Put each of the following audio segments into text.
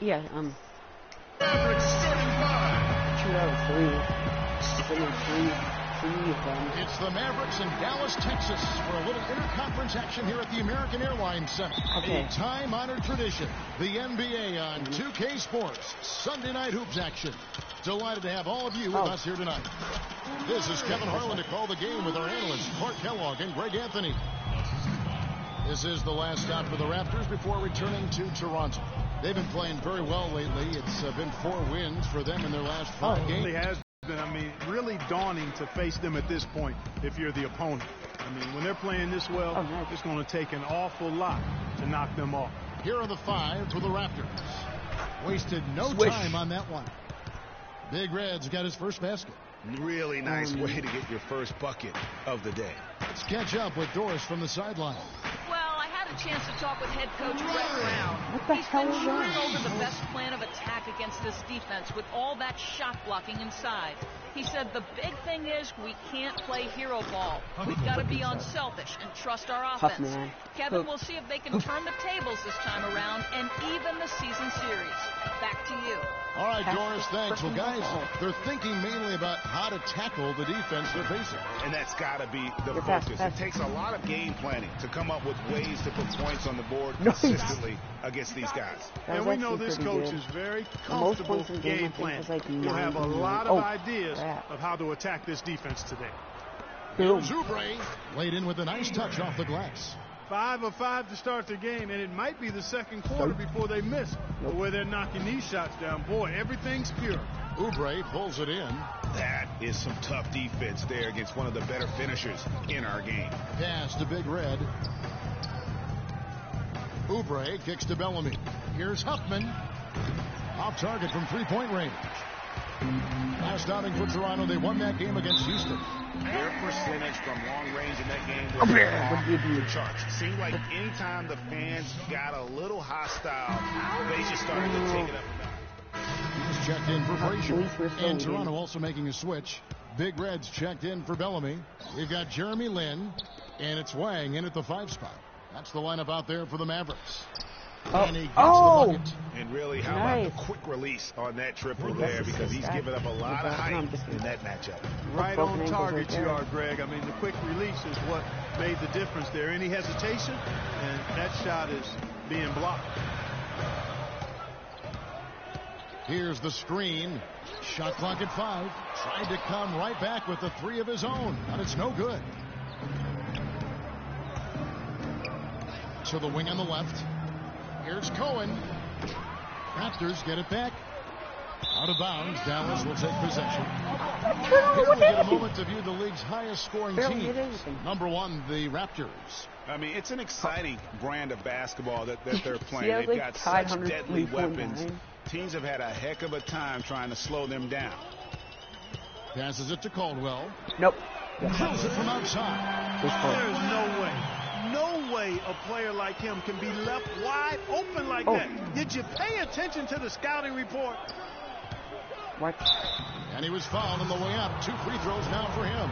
Yeah, Average 75. 2 out of 3. 3 of them. It's the Mavericks in Dallas, Texas for a little interconference action here at the American Airlines Center. Okay. A time-honored tradition. The NBA on 2K Sports. Sunday night hoops action. Delighted to have all of you with us here tonight. This is Kevin Harlan to call the game with our analysts Clark Kellogg and Greg Anthony. This is the last stop for the Raptors before returning to Toronto. They've been playing very well lately. It's been 4 wins for them in their last 5 games. It has been, really daunting to face them at this point if you're the opponent. When they're playing this well, it's going to take an awful lot to knock them off. Here are the 5 for the Raptors. Wasted no time on that one. Big Red's got his first basket. Really nice way to get your first bucket of the day. Let's catch up with Doris from the sideline. Well, I had a chance to talk with head coach Brett Brown. What the hell He's is been that? turning over the best plan of attack against this defense with all that shot blocking inside. He said the big thing is we can't play hero ball. We've got to be unselfish and trust our offense. Kevin, we'll see if they can turn the tables this time around and even the season series. Back to you. All right, Doris, thanks. Well, guys, they're thinking mainly about how to tackle the defense they're facing. And that's got to be the focus. It takes a lot of game planning to come up with ways to put points on the board consistently against these guys. And we know this coach is very comfortable game planning. He'll have a lot of ideas of how to attack this defense today. Zubre laid in with a nice touch off the glass. 5 of 5 to start the game, and it might be the second quarter before they miss. But where they're knocking these shots down, boy, everything's pure. Oubre pulls it in. That is some tough defense there against one of the better finishers in our game. Pass to Big Red. Oubre kicks to Bellamy. Here's Huffman. Off target from 3-point range. Last outing for Toronto, they won that game against Houston. Their percentage from long range in that game was charts. Seemed like anytime the fans got a little hostile, they just started to take it up. He's checked in for Frazier. And Toronto also making a switch. Big Red's checked in for Bellamy. We've got Jeremy Lin, and it's Wang in at the 5 spot. That's the lineup out there for the Mavericks. And he gets the bucket. And really, how about the quick release on that triple there, because he's given up a lot of height in that matchup. Right on target you are, Greg. The quick release is what made the difference there. Any hesitation, and that shot is being blocked. Here's the screen. Shot clock at 5. Tried to come right back with the 3 of his own, but it's no good. To the wing on the left. Here's Cohen. Raptors get it back. Out of bounds. Dallas will take possession. Here we get a moment to view the league's highest scoring team. Number 1, the Raptors. It's an exciting brand of basketball that they're playing. They've got such deadly weapons. Teams have had a heck of a time trying to slow them down. Passes it to Caldwell. Nope. Throws it from outside. There is no way. No way a player like him can be left wide open like that. Did you pay attention to the scouting report? What? And he was fouled on the way up. 2 free throws now for him.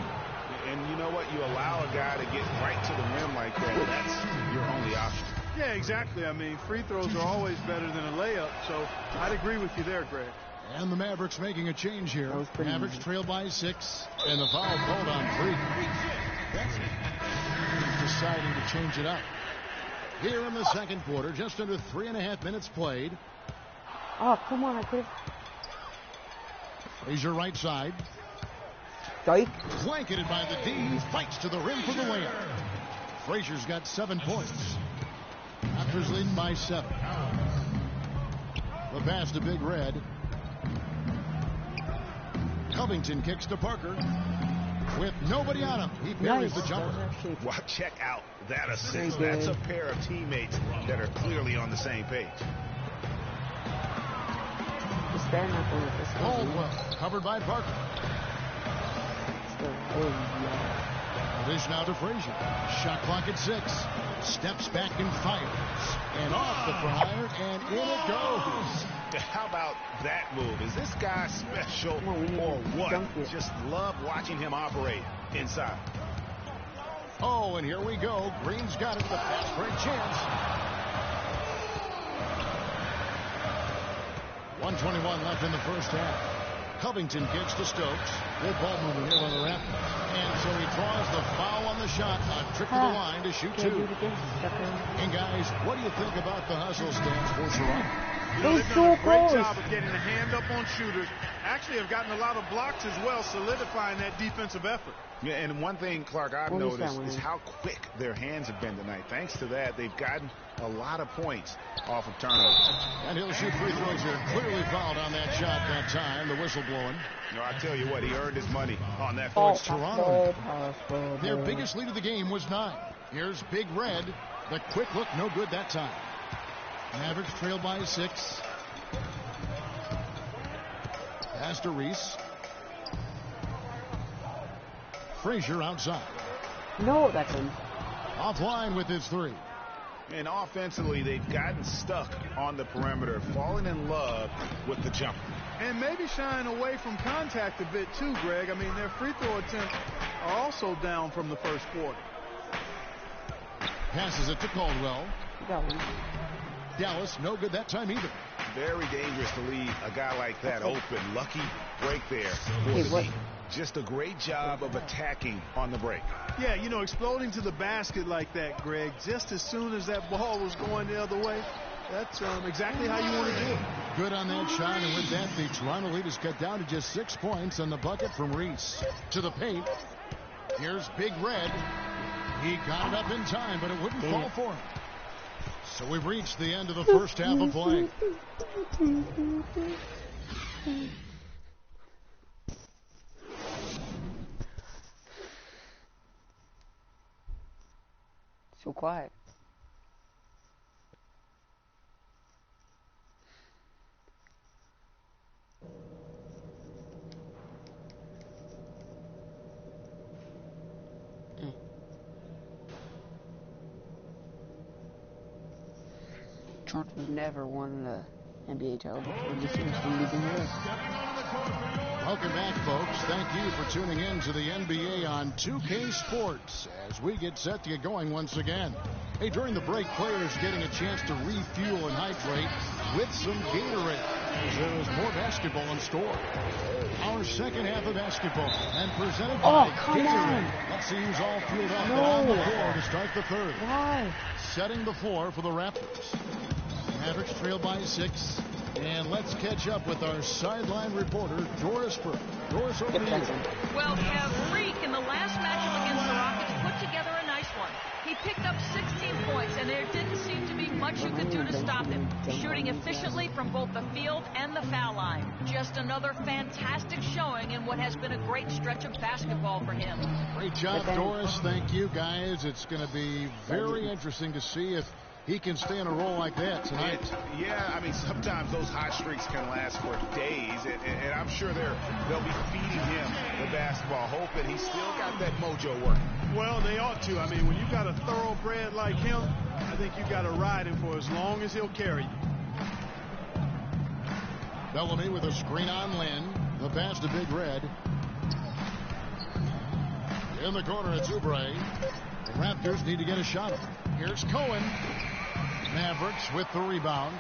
And you know what? You allow a guy to get right to the rim like that. That's your only option. Yeah, exactly. Free throws are always better than a layup. So I'd agree with you there, Greg. And the Mavericks making a change here. Mavericks trail by 6. And the foul called on 3. He's deciding to change it up. Here in the second quarter, just under 3.5 minutes played. Oh, come on. I could have. Frazier right side. Dyke. Blanketed by the D. Fights to the rim for the layup. Frazier's got 7 points. Raptors leading by 7. The pass to Big Red. Covington kicks to Parker. With nobody on him, he parries the jumper. Well, check out that assist. That's a pair of teammates that are clearly on the same page. Caldwell covered by Parker. Dish now to Frazier. Shot clock at 6. Steps back and fires. And off the fryer, and in it goes. How about that move? Is this guy special or what? Just love watching him operate inside. Oh, and here we go. Green's got it. The fast break chance. 1:21 left in the first half. Covington gets to Stokes. Good ball movement here on the Raptors. And so he draws the foul on the shot. A trip to the line to shoot two. And guys, what do you think about the hustle stance for Toronto? They've done a great job of getting the hand up on shooters. Actually have gotten a lot of blocks as well, solidifying that defensive effort. Yeah, and one thing, Clark, I've noticed is how quick their hands have been tonight. Thanks to that, they've gotten a lot of points off of turnovers. And he'll shoot free throws here. Clearly fouled on that shot that time. The whistle blowing. No, I tell you what, he earned his money on that. For Toronto, their biggest lead of the game was 9. Here's Big Red. The quick look, no good that time. Mavericks trail by 6. Pass to Reese. Frazier outside. No, that's him. Offline with his 3. And offensively, they've gotten stuck on the perimeter, falling in love with the jumper. And maybe shying away from contact a bit too, Greg. I mean, their free throw attempts are also down from the first quarter. Passes it to Caldwell. Got one. Dallas, no good that time either. Very dangerous to leave a guy like that open. Lucky break there. Just a great job of attacking on the break. Yeah, you know, exploding to the basket like that, Greg, just as soon as that ball was going the other way, that's exactly how you want to do it. Good on that shot, and with that, the Toronto lead is cut down to just 6 points on the bucket from Reese. To the paint. Here's Big Red. He got it up in time, but it wouldn't fall for him. So we've reached the end of the first half of play. So quiet. Toronto's never won the NBA title before this year, so we've been here. Welcome back, folks. Thank you for tuning in to the NBA on 2K Sports as we get set to get going once again. Hey, during the break, players getting a chance to refuel and hydrate with some Gatorade as there is more basketball in store. Our second half of basketball and presented by Gatorade. Let's see who's all fueled up on the floor to start the third. Why? Setting the floor for the Raptors. Mavericks trail by 6. And let's catch up with our sideline reporter, Doris Burke. Doris, over to you. Well, Kev, Freak in the last matchup against the Rockets put together a nice one. He picked up 16 points, and there didn't seem to be much you could do to stop him. Shooting efficiently from both the field and the foul line. Just another fantastic showing in what has been a great stretch of basketball for him. Great job, Doris. Thank you, guys. It's going to be very interesting to see if he can stay in a role like that tonight. Yeah, I mean, sometimes those hot streaks can last for days, and I'm sure they'll be feeding him the basketball, hoping he's still got that mojo working. Well, they ought to. I mean, when you've got a thoroughbred like him, I think you've got to ride him for as long as he'll carry you. Bellamy with a screen on Lynn. The pass to Big Red. In the corner, it's Oubre. The Raptors need to get a shot. Here's Cohen. Mavericks with the rebound.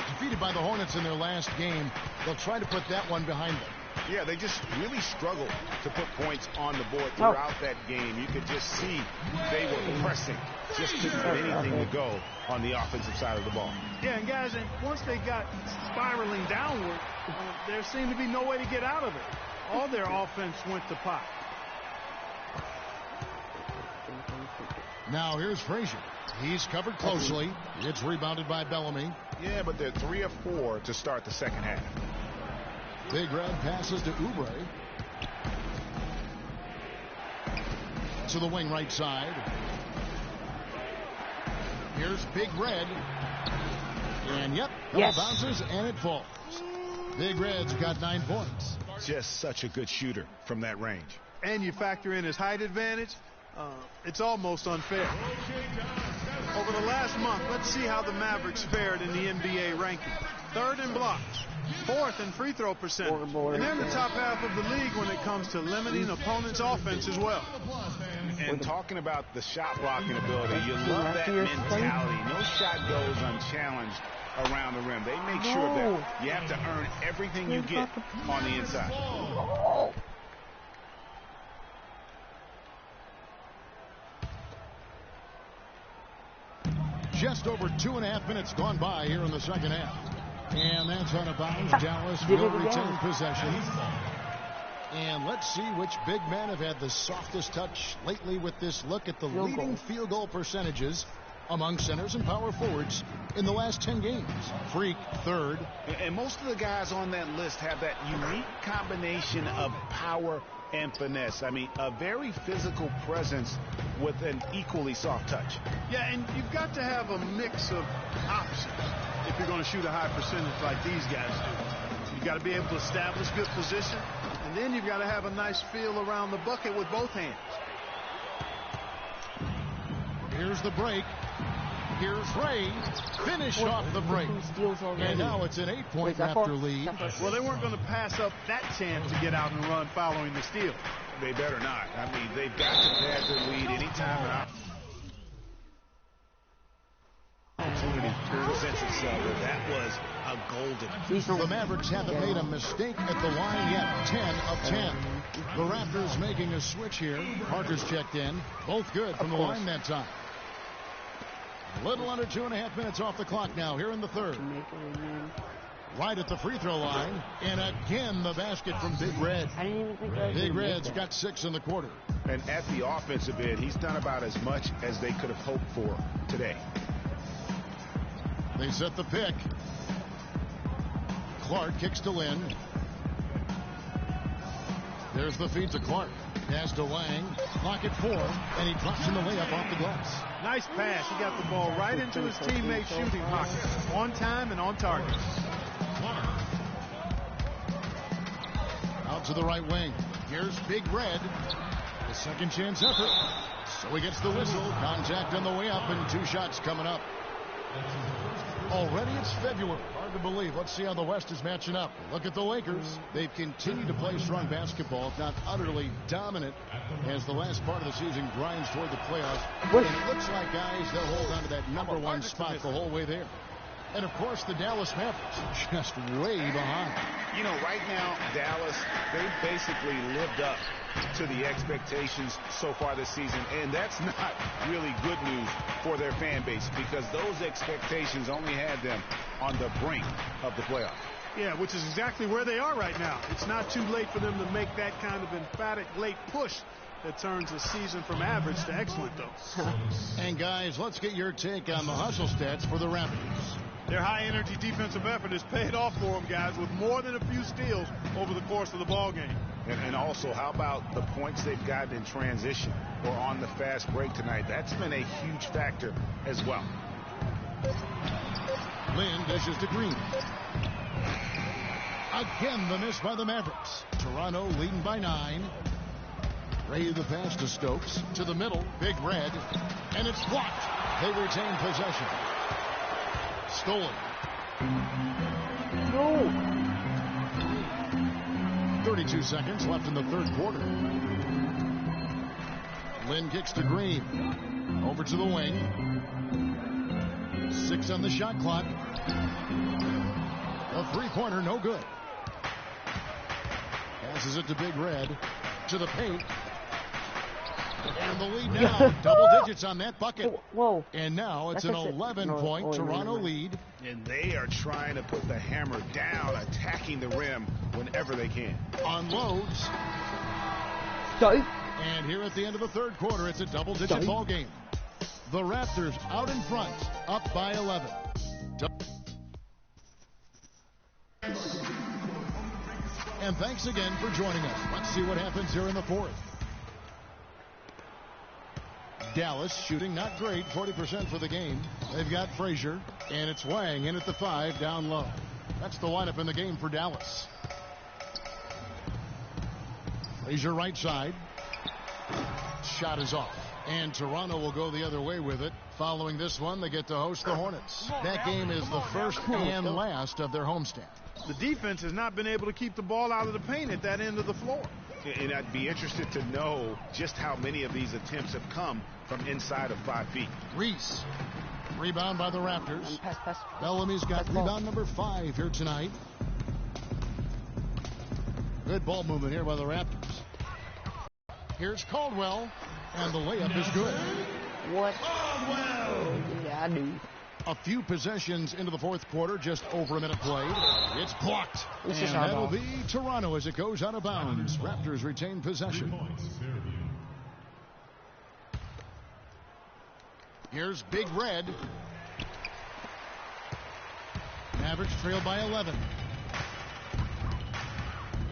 Defeated by the Hornets in their last game. They'll try to put that one behind them. Yeah, they just really struggled to put points on the board throughout that game. You could just see they were pressing. Just couldn't get anything to go on the offensive side of the ball. Yeah, and guys, once they got spiraling downward, there seemed to be no way to get out of it. All their offense went to pot. Now here's Frazier. He's covered closely. It's rebounded by Bellamy. Yeah, but they're 3 of 4 to start the second half. Big Red passes to Oubre. To the wing right side. Here's Big Red. And yep, ball bounces and it falls. Big Red's got 9 points. Just such a good shooter from that range. And you factor in his height advantage, it's almost unfair. Over the last month, let's see how the Mavericks fared in the NBA ranking. 3rd in blocks, 4th in free throw percentage, and they're in the top half of the league when it comes to limiting opponents' offense as well. And talking about the shot blocking ability, you love that mentality. No shot goes unchallenged around the rim. They make sure that you have to earn everything you get on the inside. Just over 2.5 minutes gone by here in the second half. And that's out of bounds. Dallas will retain possession. And let's see which big men have had the softest touch lately with this look at the leading field goal percentages among centers and power forwards in the last 10 games. Freak, third. And most of the guys on that list have that unique combination of power and finesse. I mean, a very physical presence with an equally soft touch. Yeah, and you've got to have a mix of options if you're going to shoot a high percentage like these guys do. You've got to be able to establish good position, and then you've got to have a nice feel around the bucket with both hands. Here's the break. Here's Ray. Finish off the break. And now it's an 8-point Raptor lead. Well, they weren't going to pass up that chance to get out and run following the steal. They better not. I mean, they've got to pad their lead anytime an opportunity presents itself. That was a golden. The Mavericks haven't made a mistake at the line yet. 10 of 10. The Raptors making a switch here. Parker's checked in. Both good from the line that time. Little under 2.5 minutes off the clock now here in the third. Right at the free throw line. And again the basket from Big Red. Big Red's got 6 in the quarter. And at the offensive end, he's done about as much as they could have hoped for today. They set the pick. Clark kicks to Lynn. There's the feed to Clark. Pass to Lang. Clock at 4. And he drops in the layup off the glass. Nice pass. He got the ball right into his teammate's shooting pocket. On time and on target. Out to the right wing. Here's Big Red. The second chance effort. So he gets the whistle. Contact on the way up and 2 shots coming up. Already it's February. Hard to believe. Let's see how the West is matching up. Look at the Lakers. They've continued to play strong basketball, if not utterly dominant, as the last part of the season grinds toward the playoffs. And it looks like, guys, they'll hold on to that #1 spot the whole way there. And, of course, the Dallas Mavericks just way behind. You know, right now, Dallas, they've basically lived up to the expectations so far this season, and that's not really good news for their fan base because those expectations only had them on the brink of the playoffs. Yeah, which is exactly where they are right now. It's not too late for them to make that kind of emphatic late push that turns a season from average to excellent, though. And, guys, let's get your take on the hustle stats for the Raptors. Their high-energy defensive effort has paid off for them, guys, with more than a few steals over the course of the ball game. And also, how about the points they've gotten in transition or on the fast break tonight? That's been a huge factor as well. Lynn dishes to Green. Again, the miss by the Mavericks. Toronto leading by 9. Ray the pass to Stokes. To the middle, Big Red. And it's blocked. They retain possession. Stolen. No. 32 seconds left in the third quarter. Lynn kicks to Green. Over to the wing. 6 on the shot clock. A three-pointer, no good. Passes it to Big Red. To the paint. And the lead now. Double digits on that bucket. Whoa. And now it's an 11-point Toronto lead. And they are trying to put the hammer down, attacking the rim whenever they can. Unloads. And here at the end of the third quarter, it's a double-digit ball game. The Raptors out in front, up by 11. And thanks again for joining us. Let's see what happens here in the fourth. Dallas shooting not great, 40% for the game. They've got Frazier, and it's Wang in at the 5 down low. That's the lineup in the game for Dallas. Frazier right side. Shot is off. And Toronto will go the other way with it. Following this one, they get to host the Hornets. That game is the first and last of their homestand. The defense has not been able to keep the ball out of the paint at that end of the floor. And I'd be interested to know just how many of these attempts have come from inside of 5 feet. Reese. Rebound by the Raptors. Pass. Bellamy's got rebound number 5 here tonight. Good ball movement here by the Raptors. Here's Caldwell, and the layup is good. What? Oh, yeah, I do. A few possessions into the fourth quarter, just over a minute played. It's blocked. This and is our that'll ball. be Toronto as it goes out of bounds. Raptors retain possession. Here's Big Red. Mavericks trail by 11.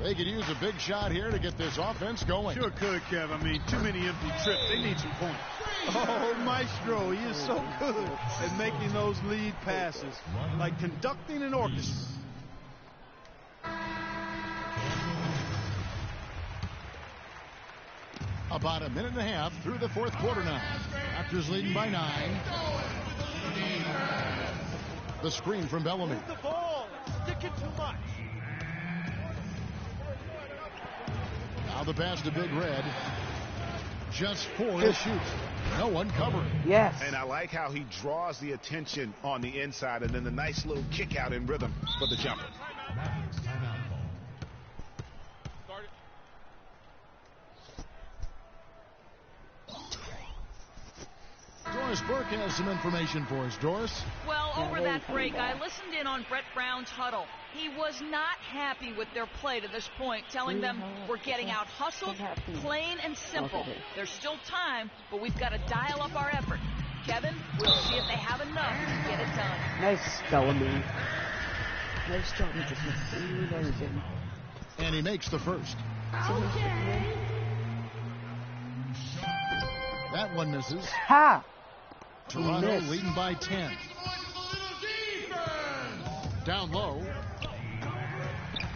They could use a big shot here to get this offense going. Sure could, Kev. I mean, too many empty trips. They need some points. Oh, Maestro, he is so good at making those lead passes, like conducting an orchestra. About a minute and a half through the fourth quarter now. Raptors leading by 9. The screen from Bellamy. Move the ball. Sticking too much. Now the pass to Big Red. Just 4 to shoot. No one covering. Yes. And I like how he draws the attention on the inside, and then the nice little kick out in rhythm for the jumper. Doris Burke has some information for us. Doris? Well, over that break, I listened in on Brett Brown's huddle. He was not happy with their play to this point, telling them we're getting out hustled, plain and simple. There's still time, but we've got to dial up our effort. Kevin, we'll see if they have enough to get it done. Nice Bellamy. Nice job. He just missed everything. And he makes the first. That one misses. Ha! Toronto leading by 10. Down low.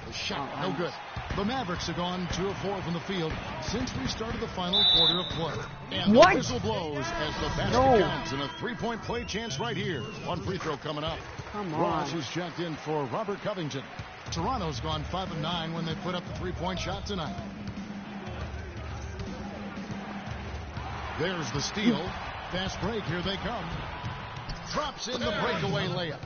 The shot, no good. The Mavericks have gone 2 of 4 from the field since we started the final quarter of play. And the whistle blows as the basket counts, and a 3-point play chance right here. One free throw coming up. Come on. Ross is checked in for Robert Covington. Toronto's gone 5 of 9 when they put up the 3-point shot tonight. There's the steal. Fast break, here they come. Drops in the breakaway layup.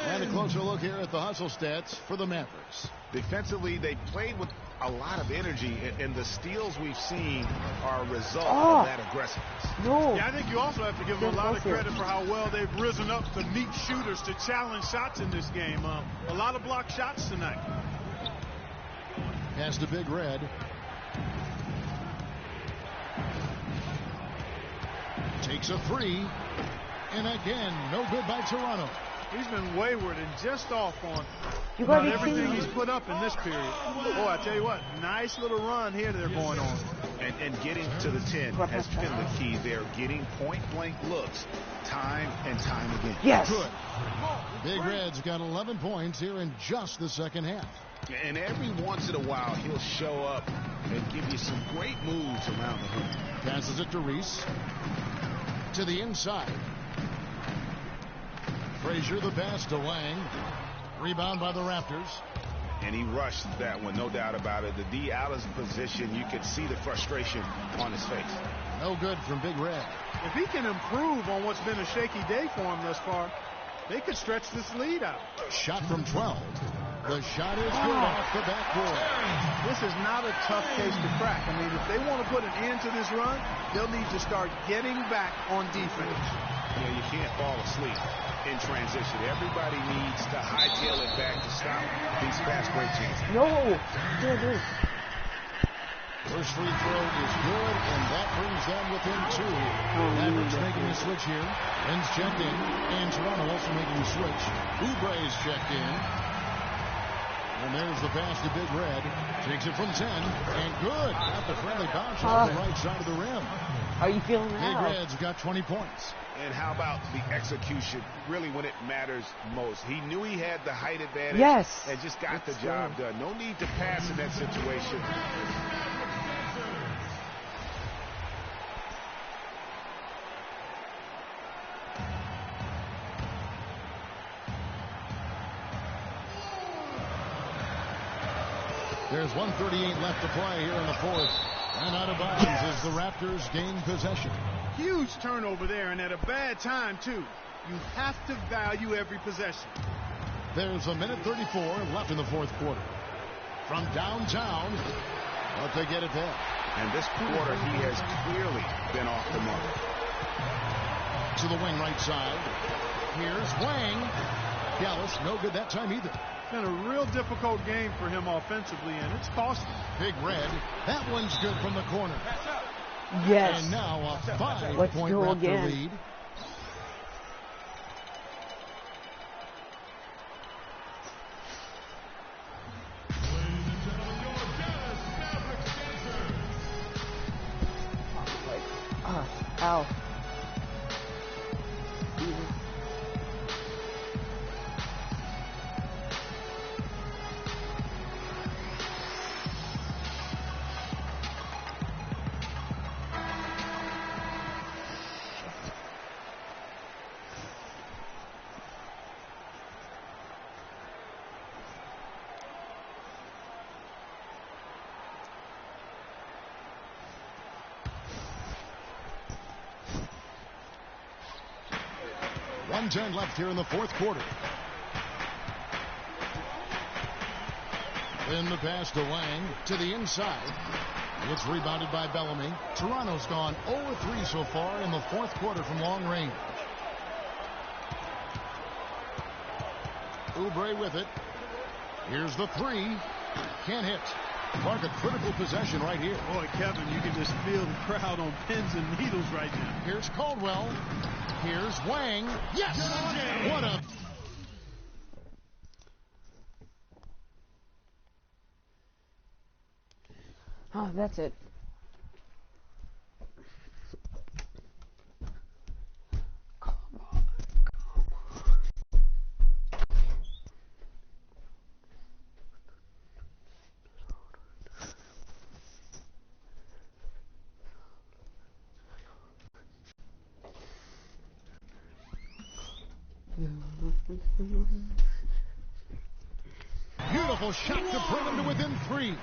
And a closer look here at the hustle stats for the Mavericks. Defensively, they played with a lot of energy, and the steals we've seen are a result of that aggressiveness. No. Yeah, I think you also have to give them a lot of credit for how well they've risen up to meet shooters to challenge shots in this game. A lot of blocked shots tonight. Pass to Big Red. Takes a 3. And again, no good by Toronto. He's been wayward and just off on about everything he's put up in this period. Oh, I tell you what, nice little run here they're going on. And getting to the 10 has been the key. They're getting point-blank looks time and time again. Yes. Good. Big Red's got 11 points here in just the second half. And every once in a while, he'll show up and give you some great moves around the hoop. Passes it to Reese. To the inside. Frazier the pass to Lang. Rebound by the Raptors. And he rushed that one, no doubt about it. The D out of position, you could see the frustration on his face. No good from Big Red. If he can improve on what's been a shaky day for him thus far, they could stretch this lead out. Shot from 12. The shot is good off the backboard. This is not a tough case to crack. I mean, if they want to put an end to this run, they'll need to start getting back on defense. Yeah, you can't fall asleep in transition. Everybody needs to hightail it back to stop these fast break chances. No. There it is. First free throw is good, and that brings them within 2. Mavericks making a switch here. Lynn's checked in, and Toronto also making a switch. Oubre's checked in. And there's the pass to Big Red. Takes it from 10, and good. Got the friendly bounce on the right side of the rim. How are you feeling now? Big Red's got 20 points. And how about the execution, really when it matters most? He knew he had the height advantage. Yes. And just got the job done. No need to pass in that situation. There's 1:38 left to play here in the fourth. And out of bounds as the Raptors gain possession. Huge turnover there, and at a bad time, too. You have to value every possession. There's a minute 34 left in the fourth quarter. From downtown, but they get it there. And this quarter, he has clearly been off the mark. To the wing right side. Here's Wang. Dallas, no good that time either. Been a real difficult game for him offensively, and it's costing. Big Red. That one's good from the corner. Yes. And now a 5-point Let's go Raptor again. lead. Ow. .110 left here in the fourth quarter. Then the pass to Wang to the inside. It's rebounded by Bellamy. Toronto's gone 0-3 so far in the fourth quarter from long range. Oubre with it. Here's the three. Can't hit. Mark, a critical possession right here. Boy, Kevin, you can just feel the crowd on pins and needles right now. Here's Caldwell. Here's Wang. Yes! What a... Oh, that's it. Come on. Beautiful shot to bring them to within 3.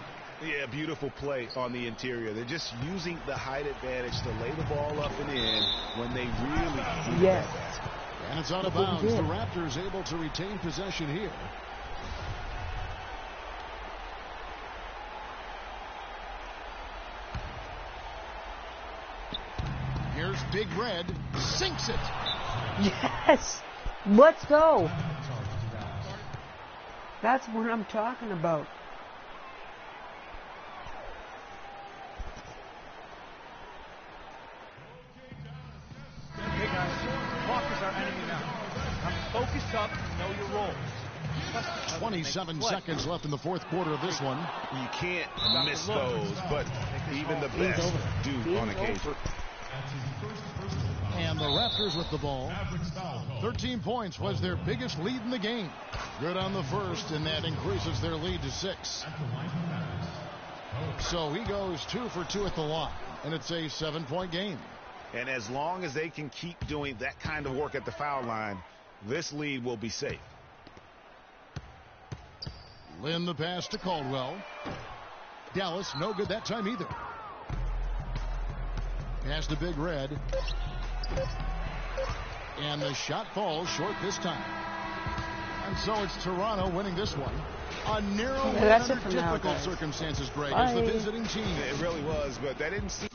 Yeah, beautiful play on the interior. They're just using the height advantage to lay the ball up and in when they really need Yes. that. And it's out of bounds. The Raptors able to retain possession here. Here's Big Red. Sinks it. Yes. Let's go. That's what I'm talking about. Hey guys, clock is our enemy now. Focus up and know your roles. 27 seconds left in the fourth quarter of this one. You can't miss those, but even the best do on occasion. And the Raptors with the ball. 13 points was their biggest lead in the game. Good on the first, and that increases their lead to 6. So he goes 2 for 2 at the line, and it's a 7-point game. And as long as they can keep doing that kind of work at the foul line, this lead will be safe. Lynn the pass to Caldwell. Dallas no good that time either. Pass to Big Red. And the shot falls short this time. And so it's Toronto winning this one. A narrow win under difficult circumstances, Greg, as the visiting team. It really was, but that didn't seem